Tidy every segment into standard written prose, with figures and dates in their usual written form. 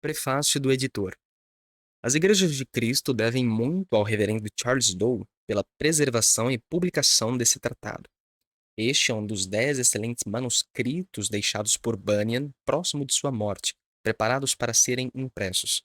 Prefácio do editor. As Igrejas de Cristo devem muito ao reverendo Charles Dow pela preservação e publicação desse tratado. Este é um dos 10 excelentes manuscritos deixados por Bunyan próximo de sua morte, preparados para serem impressos.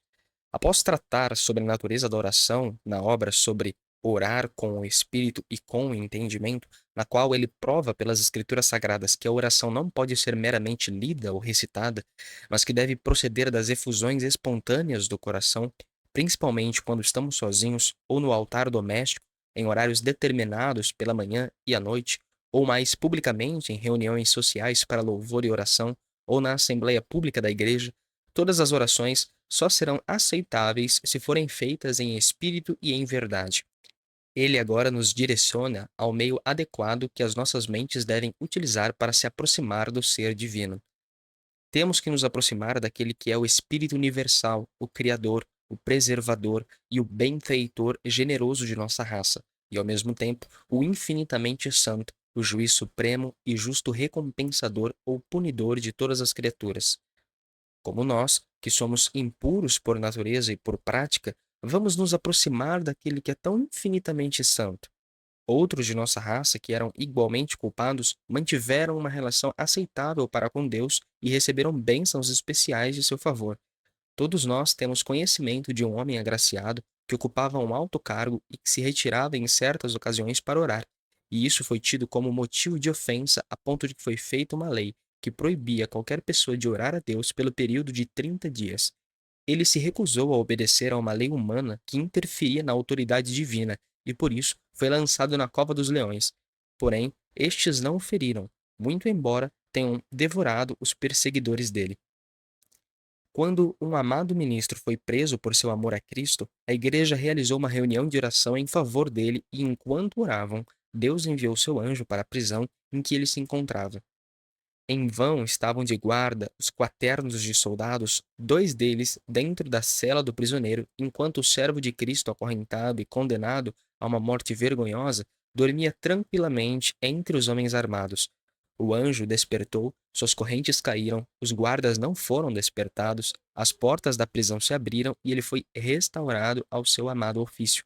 Após tratar sobre a natureza da oração na obra sobre orar com o espírito e com o entendimento, na qual ele prova pelas escrituras sagradas que a oração não pode ser meramente lida ou recitada, mas que deve proceder das efusões espontâneas do coração, principalmente quando estamos sozinhos ou no altar doméstico, em horários determinados pela manhã e à noite, ou mais publicamente em reuniões sociais para louvor e oração, ou na assembleia pública da igreja. Todas as orações só serão aceitáveis se forem feitas em espírito e em verdade. Ele agora nos direciona ao meio adequado que as nossas mentes devem utilizar para se aproximar do ser divino. Temos que nos aproximar daquele que é o Espírito universal, o Criador, o Preservador e o benfeitor generoso de nossa raça, e ao mesmo tempo o infinitamente santo, o juiz supremo e justo recompensador ou punidor de todas as criaturas. Como nós, que somos impuros por natureza e por prática, vamos nos aproximar daquele que é tão infinitamente santo. Outros de nossa raça, que eram igualmente culpados, mantiveram uma relação aceitável para com Deus e receberam bênçãos especiais de seu favor. Todos nós temos conhecimento de um homem agraciado que ocupava um alto cargo e que se retirava em certas ocasiões para orar, e isso foi tido como motivo de ofensa a ponto de que foi feita uma lei que proibia qualquer pessoa de orar a Deus pelo período de 30 dias. Ele se recusou a obedecer a uma lei humana que interferia na autoridade divina e, por isso, foi lançado na cova dos leões. Porém, estes não o feriram, muito embora tenham devorado os perseguidores dele. Quando um amado ministro foi preso por seu amor a Cristo, a igreja realizou uma reunião de oração em favor dele e, enquanto oravam, Deus enviou seu anjo para a prisão em que ele se encontrava. Em vão estavam de guarda os quaternos de soldados, dois deles dentro da cela do prisioneiro, enquanto o servo de Cristo, acorrentado e condenado a uma morte vergonhosa, dormia tranquilamente entre os homens armados. O anjo despertou, suas correntes caíram, os guardas não foram despertados, as portas da prisão se abriram e ele foi restaurado ao seu amado ofício.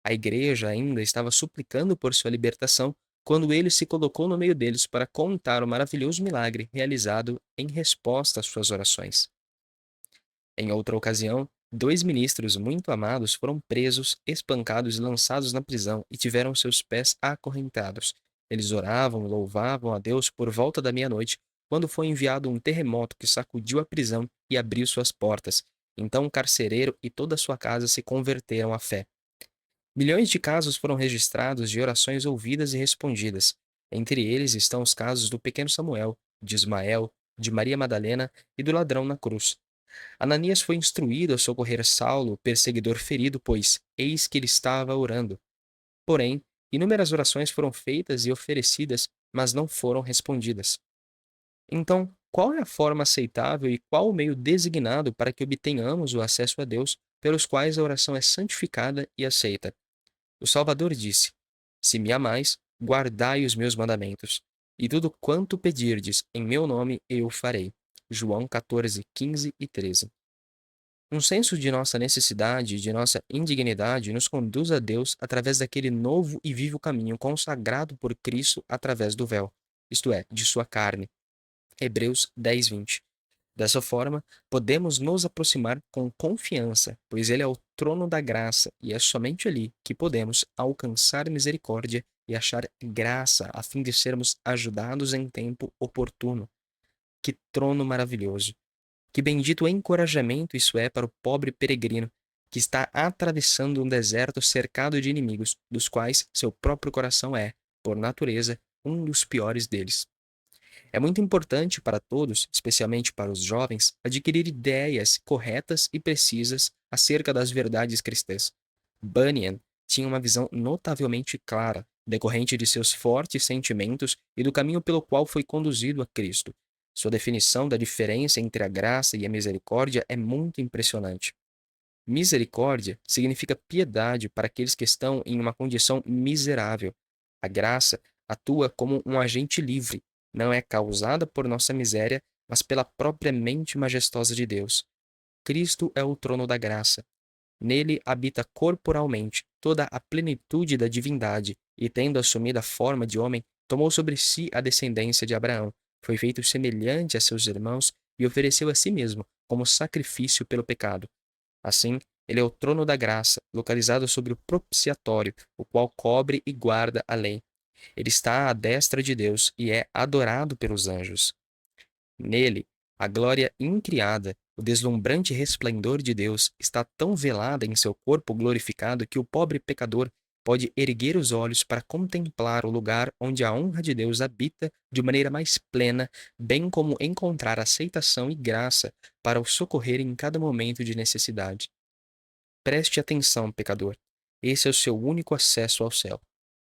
A igreja ainda estava suplicando por sua libertação quando ele se colocou no meio deles para contar o maravilhoso milagre realizado em resposta às suas orações. Em outra ocasião, dois ministros muito amados foram presos, espancados e lançados na prisão e tiveram seus pés acorrentados. Eles oravam e louvavam a Deus por volta da meia-noite, quando foi enviado um terremoto que sacudiu a prisão e abriu suas portas. Então o carcereiro e toda a sua casa se converteram à fé. Milhões de casos foram registrados de orações ouvidas e respondidas. Entre eles estão os casos do pequeno Samuel, de Ismael, de Maria Madalena e do ladrão na cruz. Ananias foi instruído a socorrer Saulo, o perseguidor ferido, pois eis que ele estava orando. Porém, inúmeras orações foram feitas e oferecidas, mas não foram respondidas. Então, qual é a forma aceitável e qual o meio designado para que obtenhamos o acesso a Deus, pelos quais a oração é santificada e aceita? O Salvador disse: Se me amais, guardai os meus mandamentos, e tudo quanto pedirdes em meu nome eu farei. João 14, 15 e 13. Um senso de nossa necessidade e de nossa indignidade nos conduz a Deus através daquele novo e vivo caminho consagrado por Cristo através do véu, isto é, de sua carne. Hebreus 10, 20. Dessa forma, podemos nos aproximar com confiança, pois ele é o trono da graça e é somente ali que podemos alcançar misericórdia e achar graça a fim de sermos ajudados em tempo oportuno. Que trono maravilhoso! Que bendito encorajamento isso é para o pobre peregrino que está atravessando um deserto cercado de inimigos, dos quais seu próprio coração é, por natureza, um dos piores deles. É muito importante para todos, especialmente para os jovens, adquirir ideias corretas e precisas acerca das verdades cristãs. Bunyan tinha uma visão notavelmente clara, decorrente de seus fortes sentimentos e do caminho pelo qual foi conduzido a Cristo. Sua definição da diferença entre a graça e a misericórdia é muito impressionante. Misericórdia significa piedade para aqueles que estão em uma condição miserável. A graça atua como um agente livre, não é causada por nossa miséria, mas pela própria mente majestosa de Deus. Cristo é o trono da graça. Nele habita corporalmente toda a plenitude da divindade, e tendo assumido a forma de homem, tomou sobre si a descendência de Abraão, foi feito semelhante a seus irmãos e ofereceu a si mesmo como sacrifício pelo pecado. Assim, ele é o trono da graça, localizado sobre o propiciatório, o qual cobre e guarda a lei. Ele está à destra de Deus e é adorado pelos anjos. Nele, a glória incriada, o deslumbrante resplendor de Deus, está tão velada em seu corpo glorificado que o pobre pecador pode erguer os olhos para contemplar o lugar onde a honra de Deus habita de maneira mais plena, bem como encontrar aceitação e graça para o socorrer em cada momento de necessidade. Preste atenção, pecador. Esse é o seu único acesso ao céu.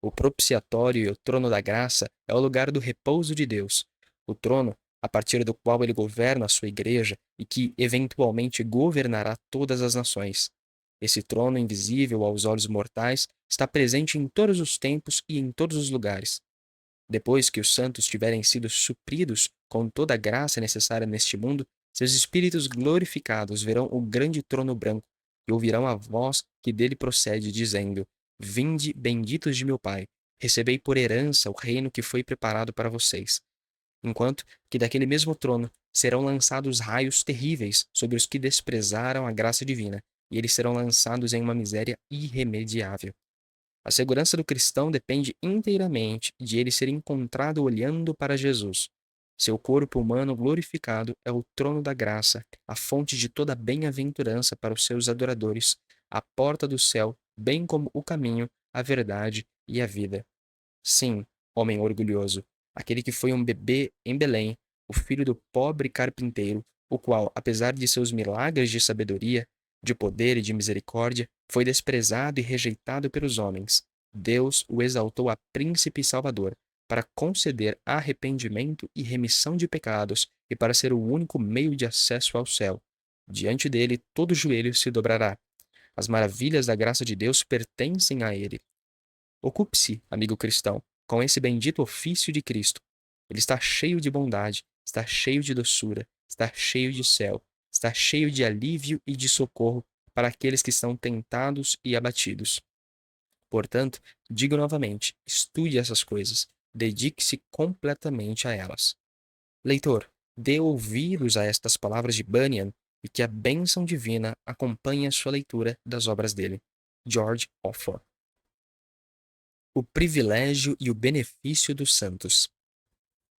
O propiciatório e o trono da graça é o lugar do repouso de Deus. O trono, a partir do qual ele governa a sua igreja e que, eventualmente, governará todas as nações. Esse trono, invisível aos olhos mortais, está presente em todos os tempos e em todos os lugares. Depois que os santos tiverem sido supridos com toda a graça necessária neste mundo, seus espíritos glorificados verão o grande trono branco e ouvirão a voz que dele procede, dizendo: Vinde, benditos de meu Pai, recebei por herança o reino que foi preparado para vocês. Enquanto que daquele mesmo trono serão lançados raios terríveis sobre os que desprezaram a graça divina, e eles serão lançados em uma miséria irremediável. A segurança do cristão depende inteiramente de ele ser encontrado olhando para Jesus. Seu corpo humano glorificado é o trono da graça, a fonte de toda bem-aventurança para os seus adoradores, a porta do céu, bem como o caminho, a verdade e a vida. Sim, homem orgulhoso, aquele que foi um bebê em Belém, o filho do pobre carpinteiro, o qual, apesar de seus milagres de sabedoria, de poder e de misericórdia, foi desprezado e rejeitado pelos homens. Deus o exaltou a príncipe e salvador, para conceder arrependimento e remissão de pecados e para ser o único meio de acesso ao céu. Diante dele, todo joelho se dobrará. As maravilhas da graça de Deus pertencem a ele. Ocupe-se, amigo cristão, com esse bendito ofício de Cristo. Ele está cheio de bondade, está cheio de doçura, está cheio de céu, está cheio de alívio e de socorro para aqueles que estão tentados e abatidos. Portanto, digo novamente, estude essas coisas, dedique-se completamente a elas. Leitor, dê ouvidos a estas palavras de Bunyan e que a bênção divina acompanhe a sua leitura das obras dele. George Offor. O privilégio e o benefício dos santos.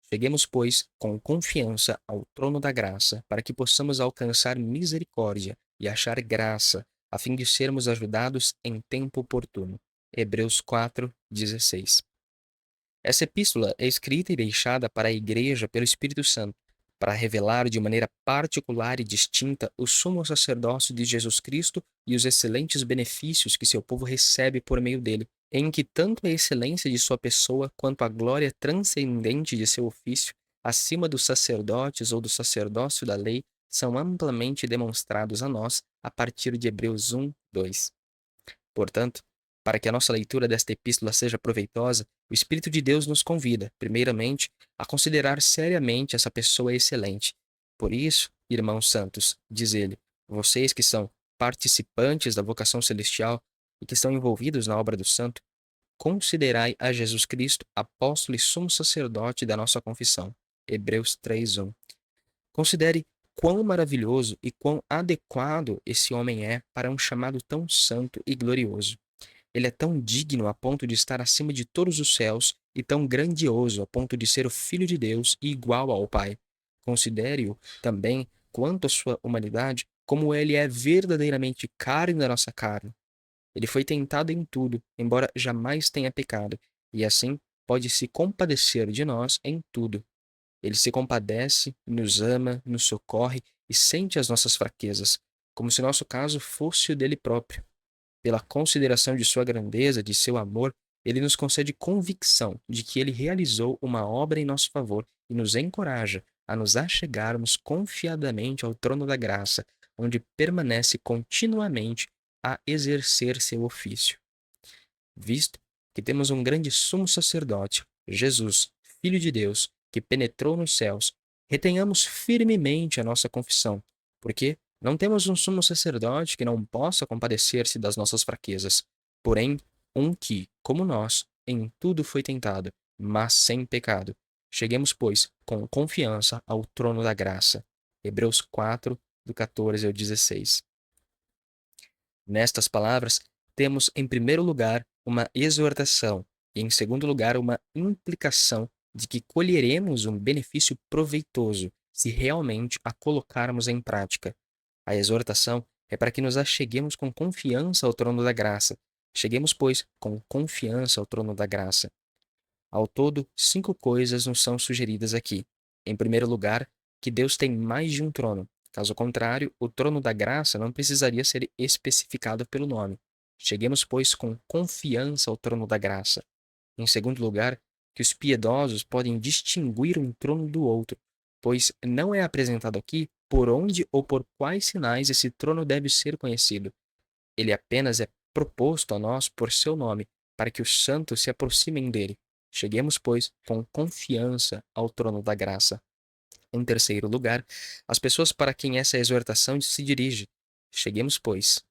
Cheguemos, pois, com confiança ao trono da graça, para que possamos alcançar misericórdia e achar graça, a fim de sermos ajudados em tempo oportuno. Hebreus 4:16. Essa epístola é escrita e deixada para a Igreja pelo Espírito Santo, para revelar de maneira particular e distinta o sumo sacerdócio de Jesus Cristo e os excelentes benefícios que seu povo recebe por meio dele, em que tanto a excelência de sua pessoa quanto a glória transcendente de seu ofício, acima dos sacerdotes ou do sacerdócio da lei, são amplamente demonstrados a nós a partir de Hebreus 1:2. Portanto, para que a nossa leitura desta epístola seja proveitosa, o Espírito de Deus nos convida, primeiramente, a considerar seriamente essa pessoa excelente. Por isso, irmãos santos, diz ele, vocês que são participantes da vocação celestial e que estão envolvidos na obra do santo, considerai a Jesus Cristo, apóstolo e sumo sacerdote da nossa confissão. Hebreus 3:1. Considere quão maravilhoso e quão adequado esse homem é para um chamado tão santo e glorioso. Ele é tão digno a ponto de estar acima de todos os céus e tão grandioso a ponto de ser o Filho de Deus e igual ao Pai. Considere-o também, quanto à sua humanidade, como ele é verdadeiramente carne da nossa carne. Ele foi tentado em tudo, embora jamais tenha pecado, e assim pode se compadecer de nós em tudo. Ele se compadece, nos ama, nos socorre e sente as nossas fraquezas, como se nosso caso fosse o dele próprio. Pela consideração de sua grandeza, de seu amor, ele nos concede convicção de que ele realizou uma obra em nosso favor e nos encoraja a nos achegarmos confiadamente ao trono da graça, onde permanece continuamente a exercer seu ofício. Visto que temos um grande sumo sacerdote, Jesus, Filho de Deus, que penetrou nos céus, retenhamos firmemente a nossa confissão, porque, Não temos um sumo sacerdote que não possa compadecer-se das nossas fraquezas, porém, um que, como nós, em tudo foi tentado, mas sem pecado. Cheguemos, pois, com confiança ao trono da graça. Hebreus 4, do 14 ao 16. Nestas palavras, temos, em primeiro lugar, uma exortação e, em segundo lugar, uma implicação de que colheremos um benefício proveitoso se realmente a colocarmos em prática. A exortação é para que nos acheguemos com confiança ao trono da graça. Cheguemos, pois, com confiança ao trono da graça. Ao todo, 5 coisas nos são sugeridas aqui. Em primeiro lugar, que Deus tem mais de um trono. Caso contrário, o trono da graça não precisaria ser especificado pelo nome. Cheguemos, pois, com confiança ao trono da graça. Em segundo lugar, que os piedosos podem distinguir um trono do outro, pois não é apresentado aqui por onde ou por quais sinais esse trono deve ser conhecido. Ele apenas é proposto a nós por seu nome, para que os santos se aproximem dele. Cheguemos, pois, com confiança ao trono da graça. Em terceiro lugar, as pessoas para quem essa exortação se dirige. Cheguemos, pois.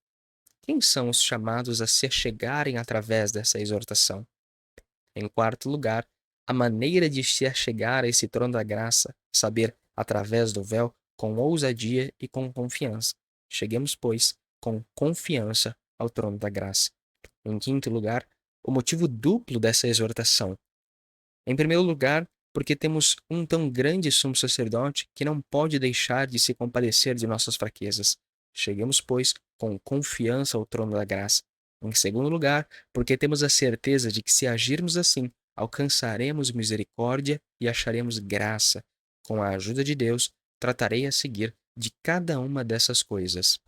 Quem são os chamados a se achegarem através dessa exortação? Em quarto lugar, a maneira de se achegar a esse trono da graça, saber, através do véu, com ousadia e com confiança. Cheguemos, pois, com confiança ao trono da graça. Em quinto lugar, o motivo duplo dessa exortação. Em primeiro lugar, porque temos um tão grande sumo sacerdote que não pode deixar de se compadecer de nossas fraquezas. Cheguemos, pois, com confiança ao trono da graça. Em segundo lugar, porque temos a certeza de que se agirmos assim, alcançaremos misericórdia e acharemos graça. Com a ajuda de Deus, tratarei a seguir de cada uma dessas coisas.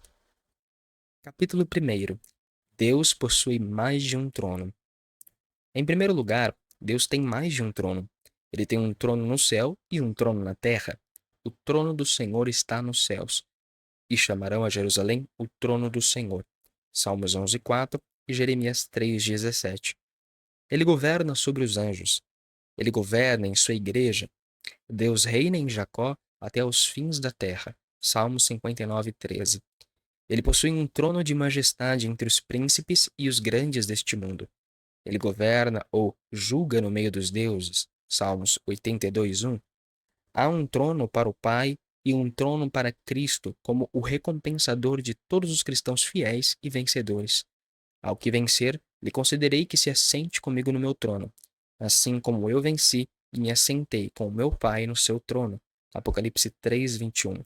Capítulo 1. Deus possui mais de um trono. Em primeiro lugar, Deus tem mais de um trono. Ele tem um trono no céu e um trono na terra. O trono do Senhor está nos céus, e chamarão a Jerusalém o trono do Senhor. Salmos 11:4 e Jeremias 3:17. Ele governa sobre os anjos. Ele governa em sua igreja. Deus reina em Jacó até os fins da terra. Salmos 59:13. Ele possui um trono de majestade entre os príncipes e os grandes deste mundo. Ele governa ou julga no meio dos deuses. Salmos 82:1. Há um trono para o Pai e um trono para Cristo, como o recompensador de todos os cristãos fiéis e vencedores. Ao que vencer, lhe concederei que se assente comigo no meu trono, assim como eu venci e me assentei com o meu Pai no seu trono. Apocalipse 3:21.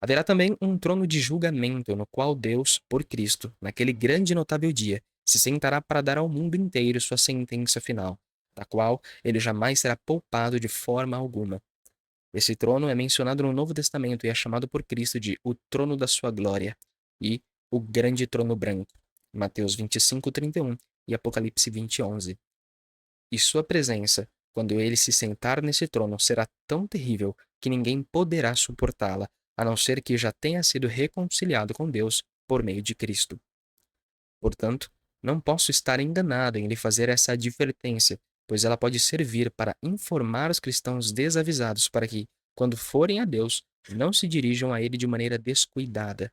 Haverá também um trono de julgamento, no qual Deus, por Cristo, naquele grande e notável dia, se sentará para dar ao mundo inteiro sua sentença final, da qual ele jamais será poupado de forma alguma. Esse trono é mencionado no Novo Testamento e é chamado por Cristo de o trono da sua glória e o grande trono branco. Mateus 25:31 e Apocalipse 20:11. E sua presença, quando ele se sentar nesse trono, será tão terrível que ninguém poderá suportá-la, a não ser que já tenha sido reconciliado com Deus por meio de Cristo. Portanto, não posso estar enganado em lhe fazer essa advertência, pois ela pode servir para informar os cristãos desavisados para que, quando forem a Deus, não se dirijam a ele de maneira descuidada,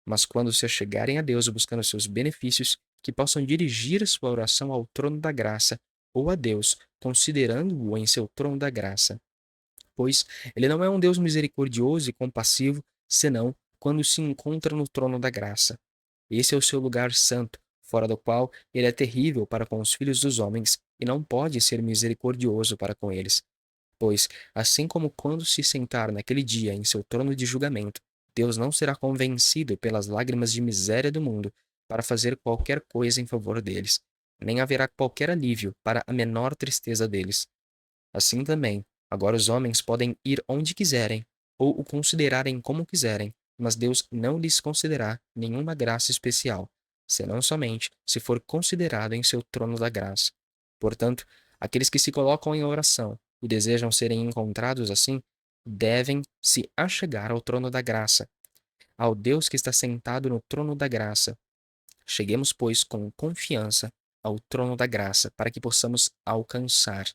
mas quando se achegarem a Deus buscando seus benefícios, que possam dirigir sua oração ao trono da graça ou a Deus, considerando-o em seu trono da graça. Pois ele não é um Deus misericordioso e compassivo, senão quando se encontra no trono da graça. Esse é o seu lugar santo, fora do qual ele é terrível para com os filhos dos homens e não pode ser misericordioso para com eles. Pois, assim como quando se sentar naquele dia em seu trono de julgamento, Deus não será convencido pelas lágrimas de miséria do mundo para fazer qualquer coisa em favor deles, nem haverá qualquer alívio para a menor tristeza deles. Assim também, agora os homens podem ir onde quiserem, ou o considerarem como quiserem, mas Deus não lhes concederá nenhuma graça especial, senão somente se for considerado em seu trono da graça. Portanto, aqueles que se colocam em oração e desejam serem encontrados assim, devem se achegar ao trono da graça, ao Deus que está sentado no trono da graça. Cheguemos, pois, com confiança ao trono da graça, para que possamos alcançar.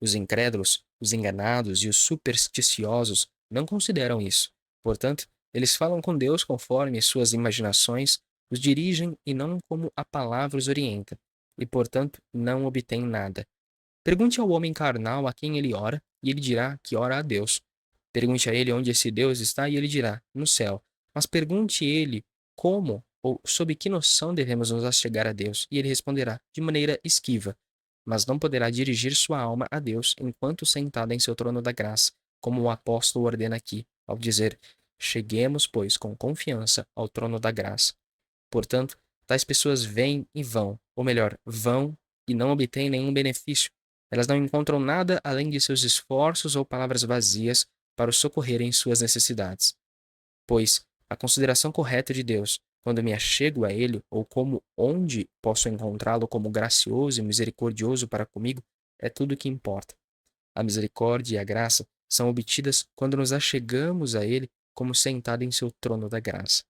Os incrédulos, os enganados e os supersticiosos não consideram isso. Portanto, Eles falam com Deus conforme suas imaginações os dirigem e não como a palavra os orienta, e portanto não obtêm nada. Pergunte ao homem carnal a quem ele ora, e ele dirá que ora a Deus. Pergunte a ele onde esse Deus está, e ele dirá: no céu. Mas pergunte ele como ou sob que noção devemos nos achegar a Deus, e ele responderá de maneira esquiva. Mas não poderá dirigir sua alma a Deus enquanto sentada em seu trono da graça, como o apóstolo ordena aqui, ao dizer: cheguemos, pois, com confiança ao trono da graça. Portanto, tais pessoas vêm e vão, ou melhor, vão e não obtêm nenhum benefício. Elas não encontram nada além de seus esforços ou palavras vazias para os socorrerem em suas necessidades. Pois a consideração correta de Deus, quando me achego a Ele, ou como onde posso encontrá-lo como gracioso e misericordioso para comigo, é tudo o que importa. A misericórdia e a graça são obtidas quando nos achegamos a Ele como sentado em seu trono da graça.